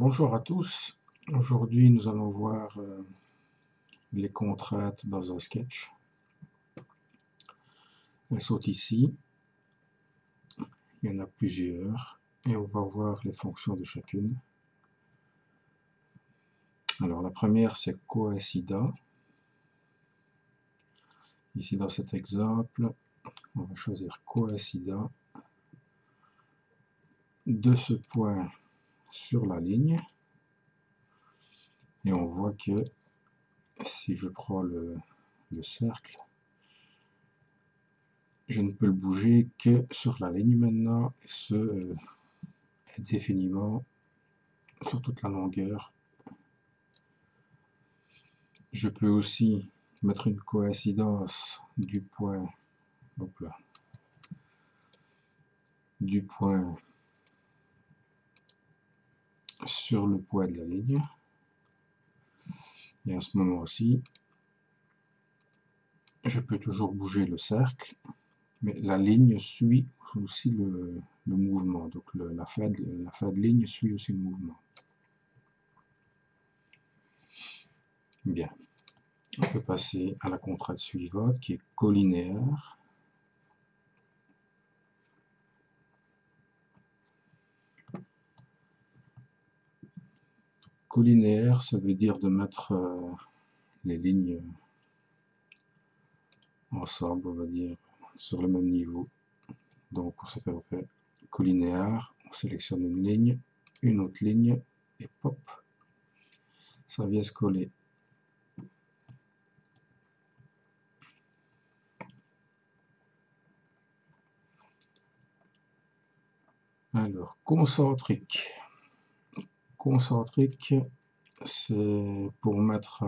Bonjour à tous. Aujourd'hui, nous allons voir les contraintes dans un sketch. Elles sont ici. Il y en a plusieurs et on va voir les fonctions de chacune. Alors, la première, c'est coïncida. Ici, dans cet exemple, on va choisir coïncida de ce point sur la ligne. Et on voit que si je prends le cercle, je ne peux le bouger que sur la ligne maintenant, et ce indéfiniment sur toute la longueur. Je peux aussi mettre une coïncidence du point, hop là, du point sur le point de la ligne. Et à ce moment-ci, je peux toujours bouger le cercle, mais la ligne suit aussi le mouvement. Donc la fin de ligne suit aussi le mouvement. Bien. On peut passer à la contrainte suivante qui est collinéaire. Collinéaire, ça veut dire de mettre les lignes ensemble, on va dire, sur le même niveau. Donc on fait collinéaire, on sélectionne une autre ligne, et pop, ça vient se coller. Alors, concentrique. Concentrique, c'est pour mettre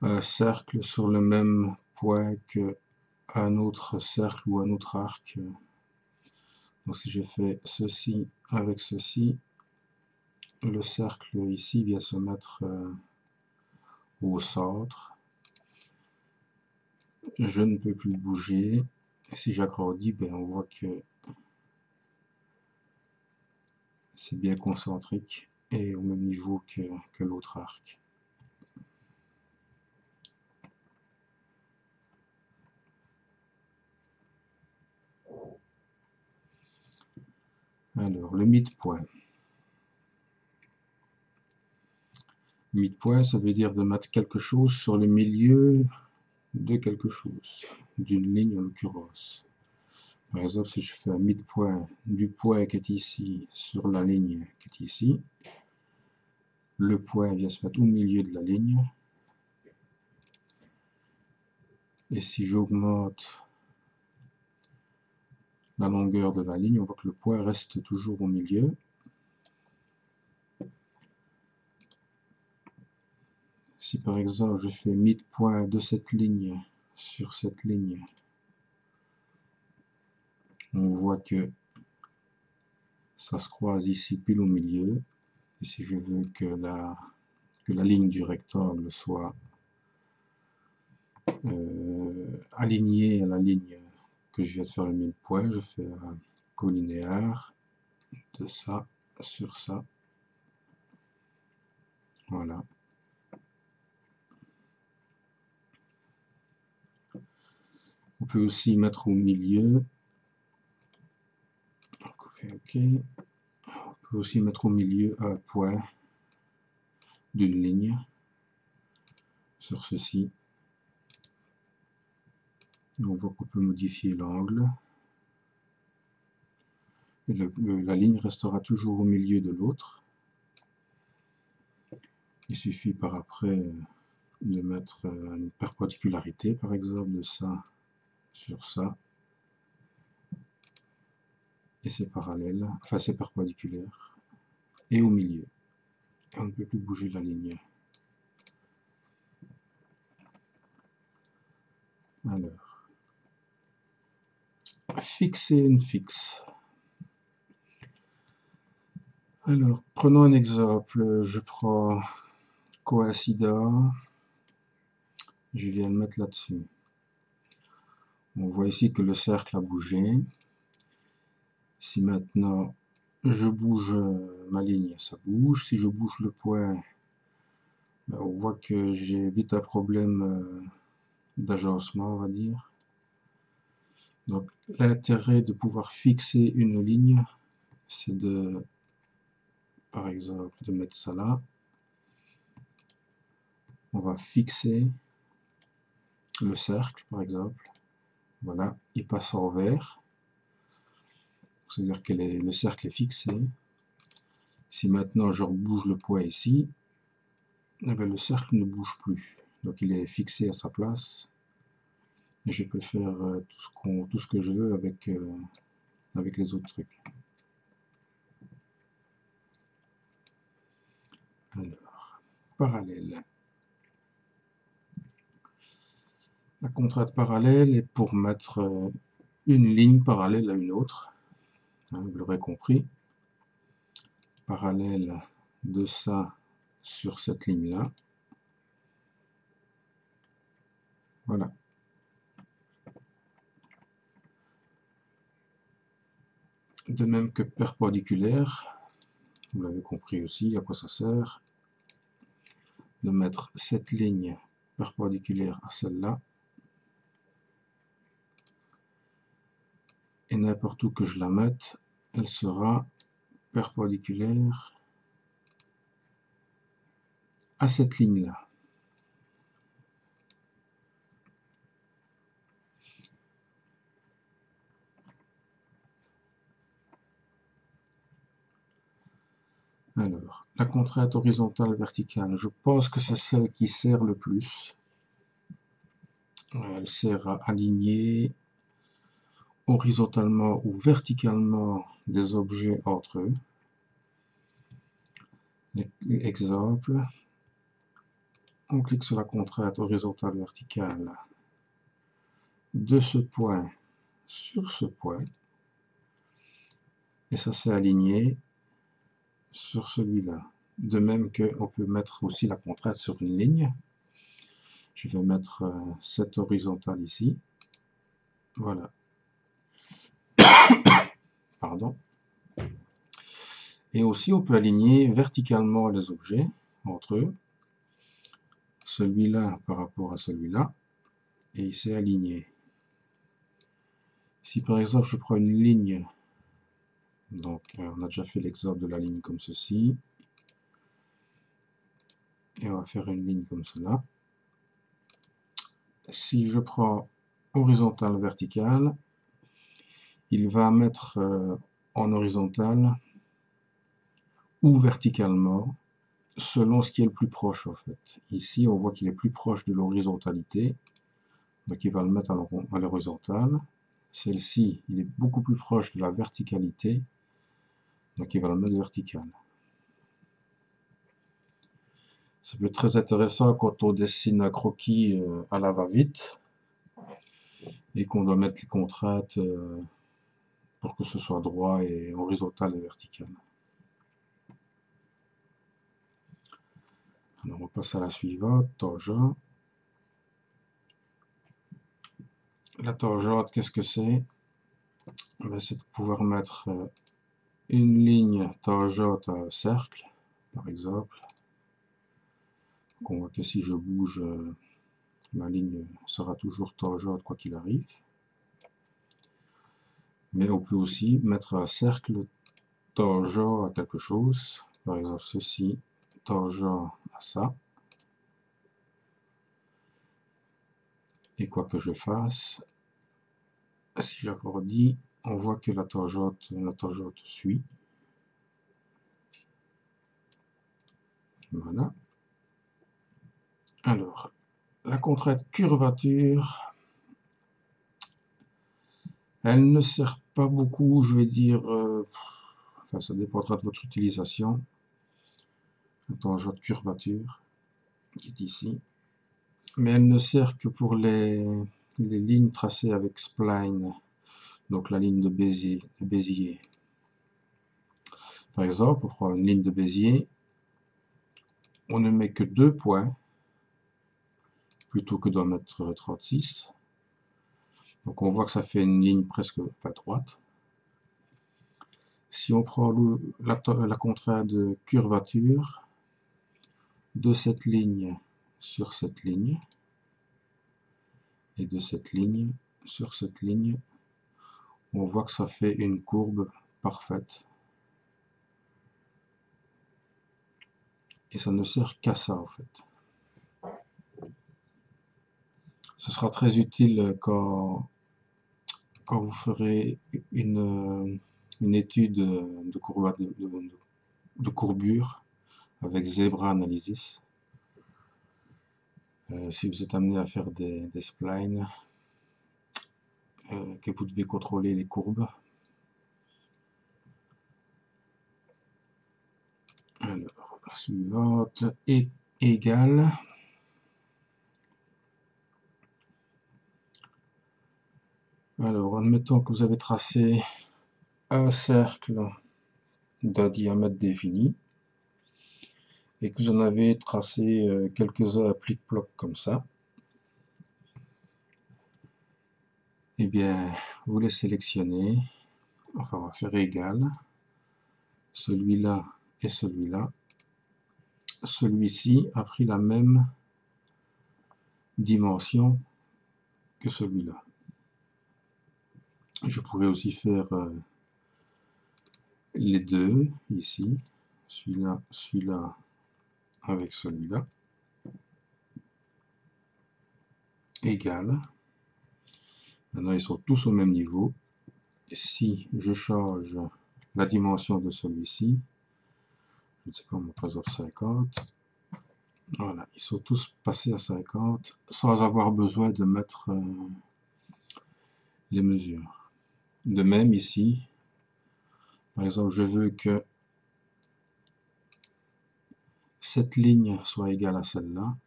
un cercle sur le même point qu'un autre cercle ou un autre arc. Donc si je fais ceci avec ceci, le cercle ici vient se mettre au centre. Je ne peux plus bouger. Si j'agrandis, ben on voit que c'est bien concentrique et au même niveau que l'autre arc. Alors, le mid-point. Mid-point, ça veut dire de mettre quelque chose sur le milieu de quelque chose, d'une ligne en l'occurrence. Par exemple, si je fais un mid-point du point qui est ici sur la ligne qui est ici, le point vient se mettre au milieu de la ligne. Et si j'augmente la longueur de la ligne, on voit que le point reste toujours au milieu. Si par exemple je fais mid-point de cette ligne sur cette ligne, on voit que ça se croise ici pile au milieu. Et si je veux que la ligne du rectangle soit alignée à la ligne que je viens de faire le mid-point, je fais un collinéaire de ça sur ça. Voilà. On peut aussi mettre au milieu. On fait OK. On peut aussi mettre au milieu un point d'une ligne sur ceci. Et on voit qu'on peut modifier l'angle. Et la ligne restera toujours au milieu de l'autre. Il suffit par après de mettre une perpendicularité, par exemple, de ça sur ça. Et c'est parallèle, enfin c'est perpendiculaire. Et au milieu. Et on ne peut plus bouger la ligne. Alors, fixer une fixe. Alors, prenons un exemple. Je prends coïncida. Je viens le mettre là-dessus. On voit ici que le cercle a bougé. Si maintenant je bouge ma ligne, ça bouge. Si je bouge le point, ben, on voit que j'ai vite un problème d'agencement, on va dire. Donc l'intérêt de pouvoir fixer une ligne, c'est de, par exemple, de mettre ça là. On va fixer le cercle, par exemple. Voilà, il passe en vert. C'est-à-dire que le cercle est fixé. Si maintenant je rebouge le point ici, eh bien, le cercle ne bouge plus. Donc il est fixé à sa place. Et je peux faire tout ce que je veux avec les autres trucs. Alors, parallèle. La contrainte parallèle est pour mettre une ligne parallèle à une autre. Hein, vous l'aurez compris. Parallèle de ça sur cette ligne-là. Voilà. De même que perpendiculaire, vous l'avez compris aussi, à quoi ça sert de mettre cette ligne perpendiculaire à celle-là. Et n'importe où que je la mette, elle sera perpendiculaire à cette ligne-là. Alors, la contrainte horizontale verticale, je pense que c'est celle qui sert le plus. Elle sert à aligner horizontalement ou verticalement des objets entre eux. Exemple, on clique sur la contrainte horizontale verticale de ce point sur ce point, et ça s'est aligné sur celui-là. De même qu'on peut mettre aussi la contrainte sur une ligne. Je vais mettre cette horizontale ici. Voilà. Pardon. Et aussi, on peut aligner verticalement les objets entre eux. Celui-là par rapport à celui-là. Et il s'est aligné. Si par exemple, je prends une ligne, donc on a déjà fait l'exemple de la ligne comme ceci. Et on va faire une ligne comme cela. Si je prends horizontale, verticale, il va mettre en horizontal ou verticalement, selon ce qui est le plus proche en fait. Ici, on voit qu'il est plus proche de l'horizontalité, donc il va le mettre à l'horizontale. Celle-ci, il est beaucoup plus proche de la verticalité, donc il va le mettre vertical. Ça peut être très intéressant quand on dessine un croquis à la va-vite et qu'on doit mettre les contraintes pour que ce soit droit et horizontal et vertical. Alors on passe à la suivante, tangente. La tangente, qu'est-ce que c'est? C'est de pouvoir mettre une ligne tangente à un cercle, par exemple. Donc on voit que si je bouge, ma ligne sera toujours tangente quoi qu'il arrive. Mais on peut aussi mettre un cercle tangent à quelque chose. Par exemple ceci, tangent à ça. Et quoi que je fasse, si j'agrandis, on voit que la tangente suit. Voilà. Alors, la contrainte curvature, elle ne sert pas beaucoup, je vais dire, enfin ça dépendra de votre utilisation. La tangente curvature, qui est ici. Mais elle ne sert que pour les lignes tracées avec spline, donc la ligne de Bézier. Par exemple, pour prendre une ligne de Bézier, on ne met que 2 points, plutôt que d'en mettre 36. Donc on voit que ça fait une ligne presque pas droite. Si on prend la contrainte de curvature de cette ligne sur cette ligne, et de cette ligne sur cette ligne, on voit que ça fait une courbe parfaite. Et ça ne sert qu'à ça en fait. Ce sera très utile quand vous ferez une étude de courbure avec Zebra Analysis. Si vous êtes amené à faire des splines, que vous devez contrôler les courbes. Alors, la suivante est égale. Alors, admettons que vous avez tracé un cercle d'un diamètre défini et que vous en avez tracé quelques-uns à plic-ploc comme ça. Eh bien, vous les sélectionnez. Enfin, on va faire égal. Celui-là et celui-là. Celui-ci a pris la même dimension que celui-là. Je pourrais aussi faire les deux ici, celui-là avec celui-là, égal. Maintenant ils sont tous au même niveau. Et si je change la dimension de celui-ci, je ne sais pas, on par exemple 50, voilà, ils sont tous passés à 50 sans avoir besoin de mettre les mesures. De même ici, par exemple, je veux que cette ligne soit égale à celle-là.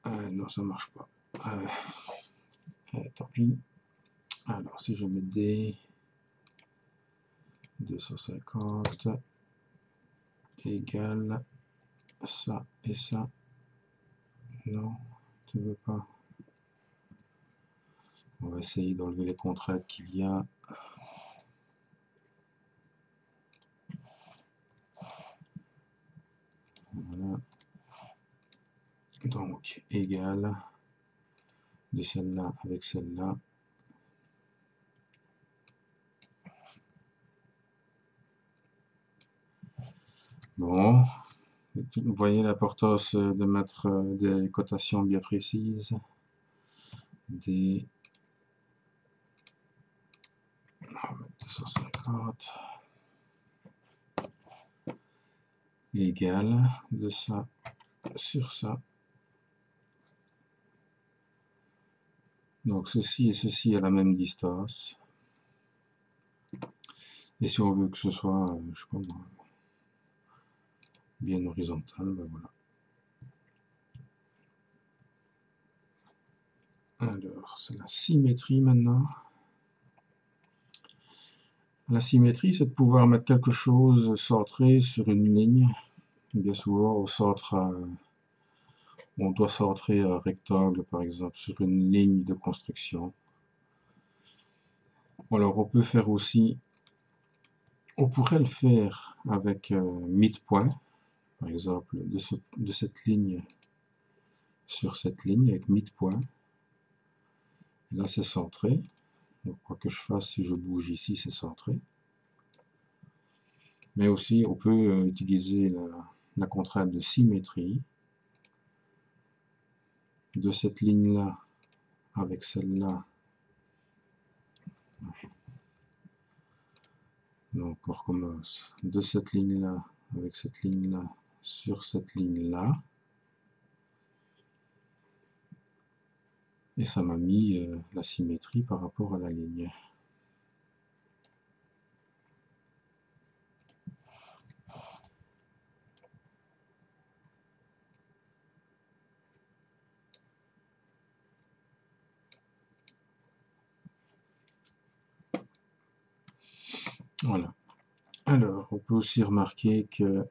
Non, ça marche pas. Tant pis. Alors, si je mets des 250 égale ça et ça. Non, tu veux pas. On va essayer d'enlever les contraintes qu'il y a. Voilà. Donc, égal de celle-là avec celle-là. Bon, vous voyez l'importance de mettre des cotations bien précises. Des 250 égale de ça sur ça. Donc ceci et ceci à la même distance. Et si on veut que ce soit, je sais pas moi, bien horizontal, ben voilà. Alors, c'est la symétrie maintenant. La symétrie, c'est de pouvoir mettre quelque chose centré sur une ligne. Bien souvent, au centre, on doit centrer un rectangle, par exemple, sur une ligne de construction. Alors, on peut faire aussi, on pourrait le faire avec midpoint, par exemple, de cette ligne sur cette ligne, avec midpoint. Et là, c'est centré. Donc, quoi que je fasse, si je bouge ici, c'est centré. Mais aussi, on peut utiliser la contrainte de symétrie de cette ligne-là avec celle-là. Donc, on recommence de cette ligne-là avec cette ligne-là sur cette ligne-là. Et ça m'a mis la symétrie par rapport à la ligne. Voilà. Alors, on peut aussi remarquer que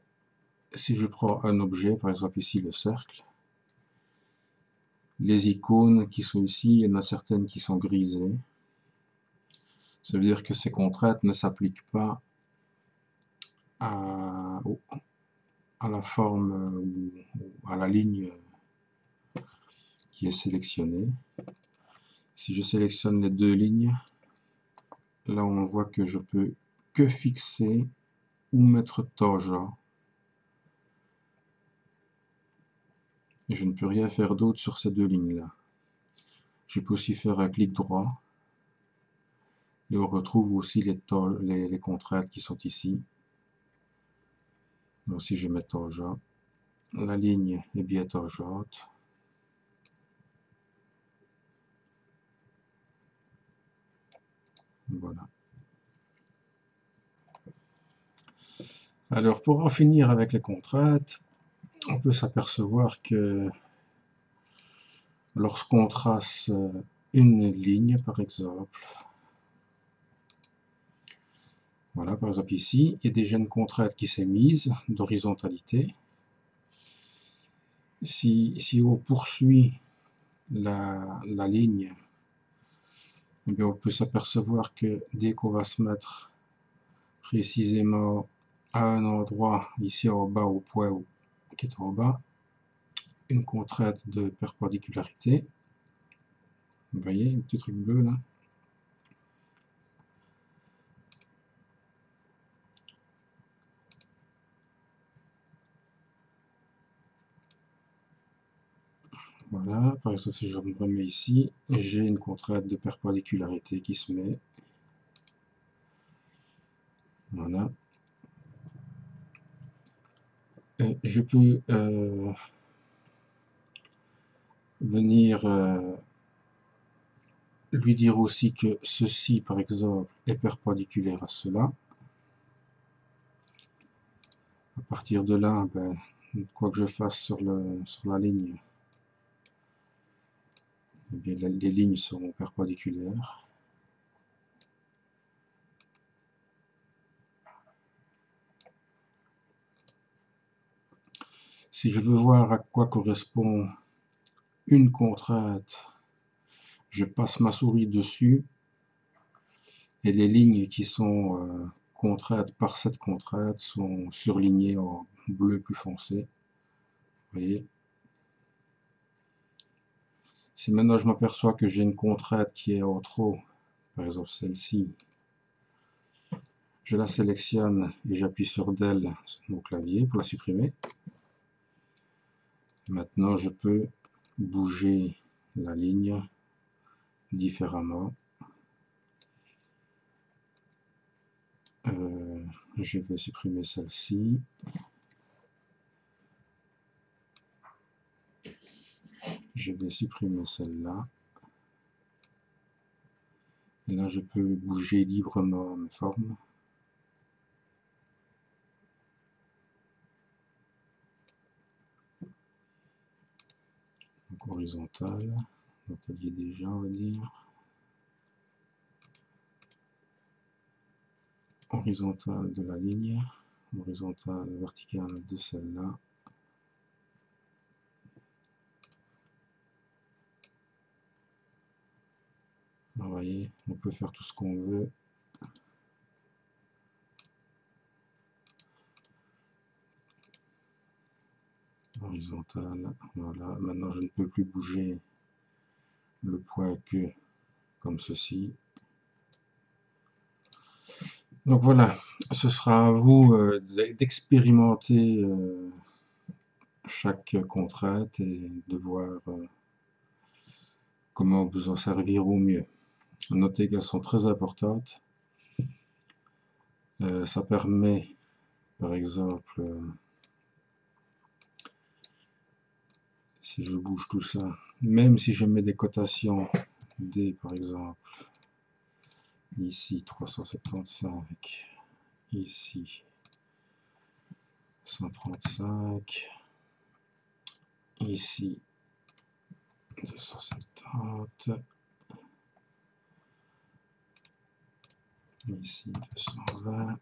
si je prends un objet, par exemple ici le cercle, les icônes qui sont ici, il y en a certaines qui sont grisées. Ça veut dire que ces contraintes ne s'appliquent pas à, à la forme ou à la ligne qui est sélectionnée. Si je sélectionne les deux lignes, là on voit que je peux que fixer ou mettre Toja. Et je ne peux rien faire d'autre sur ces deux lignes-là. Je peux aussi faire un clic droit. Et on retrouve aussi les contraintes qui sont ici. Donc si je mets Toja, la ligne est bien Tojaute. Voilà. Alors pour en finir avec les contraintes, on peut s'apercevoir que lorsqu'on trace une ligne par exemple, voilà par exemple ici, il y a déjà une contrainte qui s'est mise d'horizontalité. Si on poursuit la ligne, eh bien on peut s'apercevoir que dès qu'on va se mettre précisément à un endroit ici en bas au point qui est en bas, une contrainte de perpendicularité. Vous voyez, un petit truc bleu là. Voilà, par exemple, si je me remets ici, j'ai une contrainte de perpendicularité qui se met. Voilà. Et je peux venir lui dire aussi que ceci, par exemple, est perpendiculaire à cela. À partir de là, ben, quoi que je fasse sur la ligne, eh bien, les lignes seront perpendiculaires. Si je veux voir à quoi correspond une contrainte, je passe ma souris dessus et les lignes qui sont contraintes par cette contrainte sont surlignées en bleu plus foncé. Vous voyez. Si maintenant je m'aperçois que j'ai une contrainte qui est en trop, par exemple celle-ci, je la sélectionne et j'appuie sur Del sur mon clavier pour la supprimer. Maintenant je peux bouger la ligne différemment. Je vais supprimer celle-ci. Je vais supprimer celle-là. Et là, je peux bouger librement mes formes. Donc horizontale. Donc elle y est déjà, on va dire. Horizontale de la ligne. Horizontale, verticale de celle-là. Vous voyez, on peut faire tout ce qu'on veut. Horizontale, voilà. Maintenant, je ne peux plus bouger le point que comme ceci. Donc voilà, ce sera à vous d'expérimenter chaque contrainte et de voir comment vous en servir au mieux. Notez qu'elles sont très importantes. Ça permet, par exemple, si je bouge tout ça, même si je mets des cotations D, par exemple, ici 375, ici 135, ici 270, ici 220,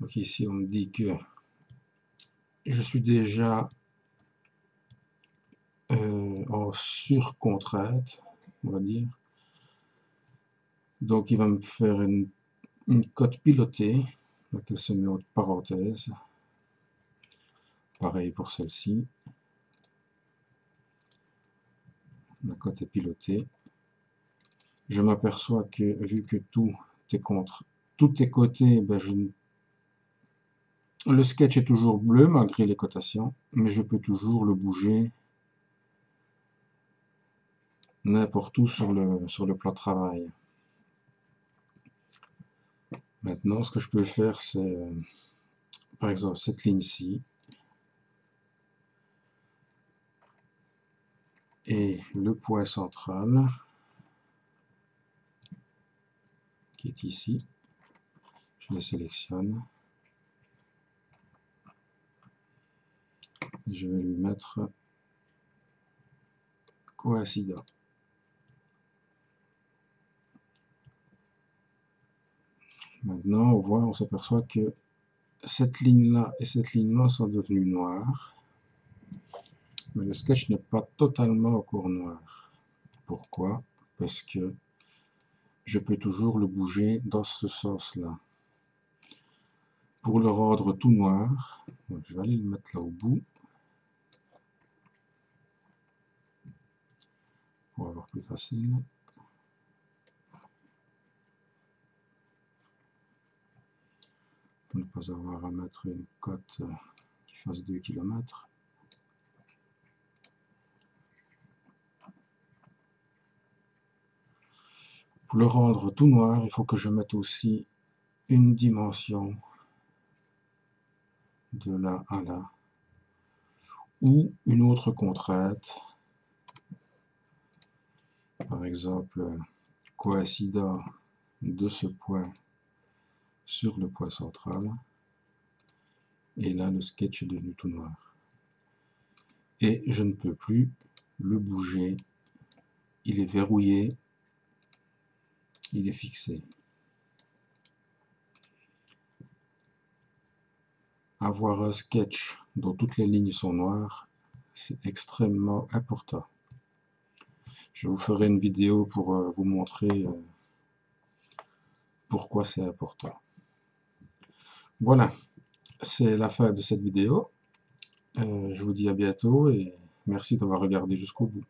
Donc ici, on me dit que je suis déjà en surcontrainte, on va dire. Donc, il va me faire une cote pilotée, donc elle se met entre parenthèses. Pareil pour celle-ci. La cote est pilotée. Je m'aperçois que, vu que tout est coté, ben le sketch est toujours bleu malgré les cotations, mais je peux toujours le bouger n'importe où sur le plan de travail. Maintenant, ce que je peux faire, c'est, par exemple, cette ligne-ci, et le point central, qui est ici, je le sélectionne, et je vais lui mettre coïncident. Maintenant, on s'aperçoit que cette ligne-là et cette ligne-là sont devenues noires, mais le sketch n'est pas totalement encore noir. Pourquoi? Parce que je peux toujours le bouger dans ce sens-là. Pour le rendre tout noir, je vais aller le mettre là au bout, pour avoir plus facile. Pour ne pas avoir à mettre une cote qui fasse 2 km. Pour le rendre tout noir, il faut que je mette aussi une dimension de là à là, ou une autre contrainte, par exemple coïncident de ce point sur le point central, et là le sketch est devenu tout noir. Et je ne peux plus le bouger, il est verrouillé, il est fixé. Avoir un sketch dont toutes les lignes sont noires, c'est extrêmement important. Je vous ferai une vidéo pour vous montrer pourquoi c'est important. Voilà, c'est la fin de cette vidéo. Je vous dis à bientôt et merci d'avoir regardé jusqu'au bout.